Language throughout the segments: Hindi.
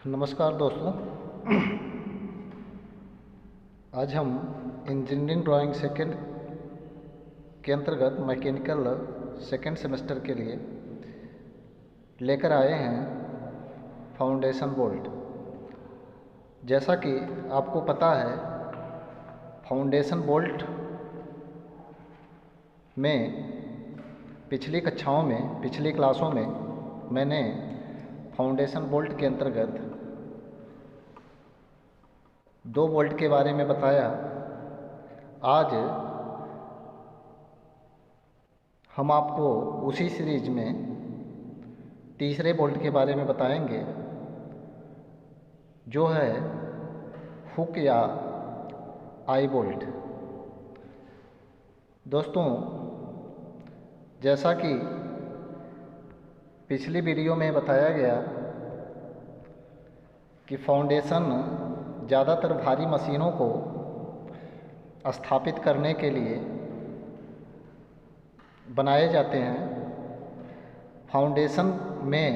नमस्कार दोस्तों। आज हम इंजीनियरिंग ड्राइंग सेकंड के अंतर्गत मैकेनिकल सेकंड सेमेस्टर के लिए लेकर आए हैं फाउंडेशन बोल्ट। जैसा कि आपको पता है, फाउंडेशन बोल्ट में पिछली कक्षाओं में पिछली क्लासों में मैंने फाउंडेशन बोल्ट के अंतर्गत 2 बोल्ट के बारे में बताया। आज हम आपको उसी सीरीज में तीसरे बोल्ट के बारे में बताएंगे, जो है हुक या आई बोल्ट। दोस्तों, जैसा कि पिछली वीडियो में बताया गया कि फाउंडेशन ज़्यादातर भारी मशीनों को स्थापित करने के लिए बनाए जाते हैं। फाउंडेशन में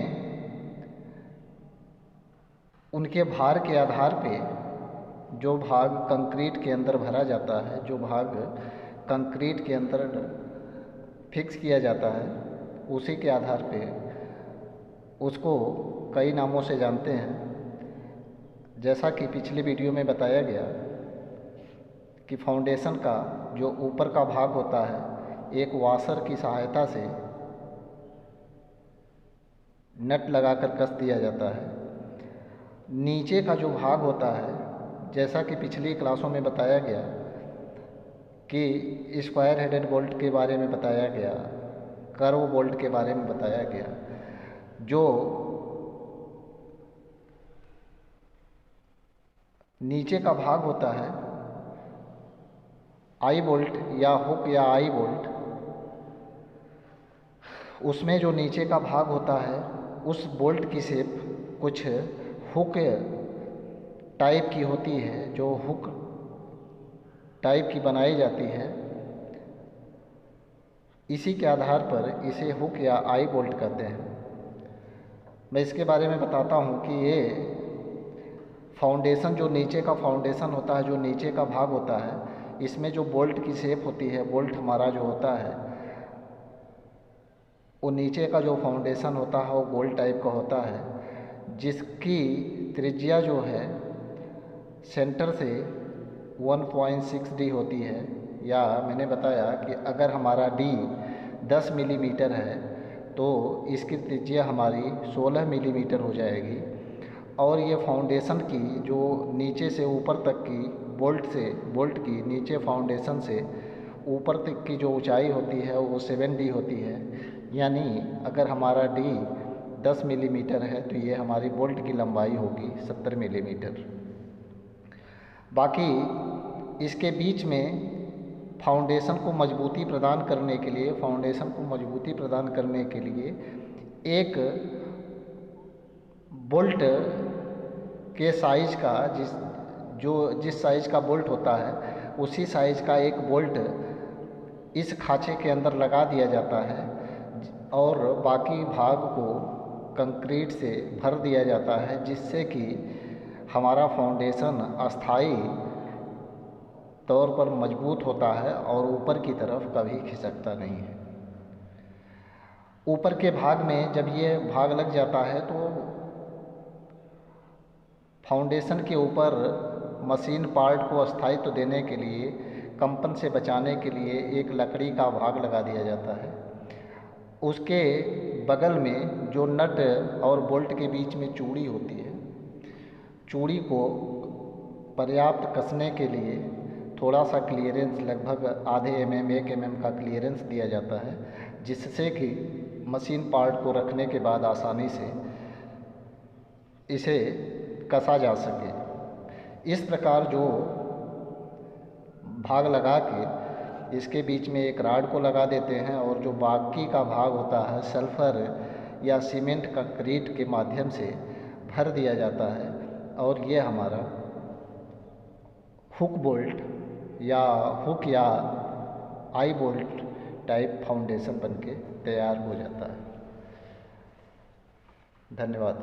उनके भार के आधार पे जो भाग कंक्रीट के अंदर भरा जाता है, जो भाग कंक्रीट के अंदर फिक्स किया जाता है, उसी के आधार पे उसको कई नामों से जानते हैं। जैसा कि पिछली वीडियो में बताया गया कि फाउंडेशन का जो ऊपर का भाग होता है, एक वाशर की सहायता से नट लगाकर कस दिया जाता है। नीचे का जो भाग होता है, जैसा कि पिछली क्लासों में बताया गया कि स्क्वायर हेडेड बोल्ट के बारे में बताया गया, कर्व बोल्ट के बारे में बताया गया। जो नीचे का भाग होता है आई बोल्ट या हुक या आई बोल्ट, उसमें जो नीचे का भाग होता है उस बोल्ट की शेप कुछ हुक टाइप की होती है, जो हुक टाइप की बनाई जाती है। इसी के आधार पर इसे हुक या आई बोल्ट कहते हैं। मैं इसके बारे में बताता हूँ कि ये फाउंडेशन, जो नीचे का फाउंडेशन होता है, जो नीचे का भाग होता है, इसमें जो बोल्ट की शेप होती है, बोल्ट हमारा जो होता है, वो नीचे का जो फाउंडेशन होता है वो बोल्ट टाइप का होता है, जिसकी त्रिज्या जो है सेंटर से 1.6D होती है। या मैंने बताया कि अगर हमारा D 10 मिलीमीटर है तो इसकी त्रिज्या हमारी 16 मिलीमीटर हो जाएगी। और ये फाउंडेशन की जो नीचे से ऊपर तक की बोल्ट की नीचे फाउंडेशन से ऊपर तक की जो ऊंचाई होती है वो 7D होती है। यानी अगर हमारा D 10 मिलीमीटर है तो ये हमारी बोल्ट की लंबाई होगी 70 मिलीमीटर। बाकी इसके बीच में फाउंडेशन को मजबूती प्रदान करने के लिए एक बोल्ट के साइज का जिस साइज का बोल्ट होता है, उसी साइज का एक बोल्ट इस खाँचे के अंदर लगा दिया जाता है और बाकी भाग को कंक्रीट से भर दिया जाता है, जिससे कि हमारा फाउंडेशन अस्थाई तौर पर मजबूत होता है और ऊपर की तरफ कभी खिसकता नहीं है। ऊपर के भाग में जब ये भाग लग जाता है तो फाउंडेशन के ऊपर मशीन पार्ट को स्थायित्व देने के लिए, कंपन से बचाने के लिए एक लकड़ी का भाग लगा दिया जाता है। उसके बगल में जो नट और बोल्ट के बीच में चूड़ी होती है, चूड़ी को पर्याप्त कसने के लिए थोड़ा सा क्लियरेंस, लगभग आधे mm 1 mm का क्लियरेंस दिया जाता है, जिससे कि मशीन पार्ट को रखने के बाद आसानी से इसे कसा जा सके। इस प्रकार जो भाग लगा के इसके बीच में एक राड को लगा देते हैं और जो बाकी का भाग होता है सल्फर या सीमेंट कंक्रीट के माध्यम से भर दिया जाता है और ये हमारा हुक बोल्ट या हुक या आई बोल्ट टाइप फाउंडेशन बनके तैयार हो जाता है। धन्यवाद।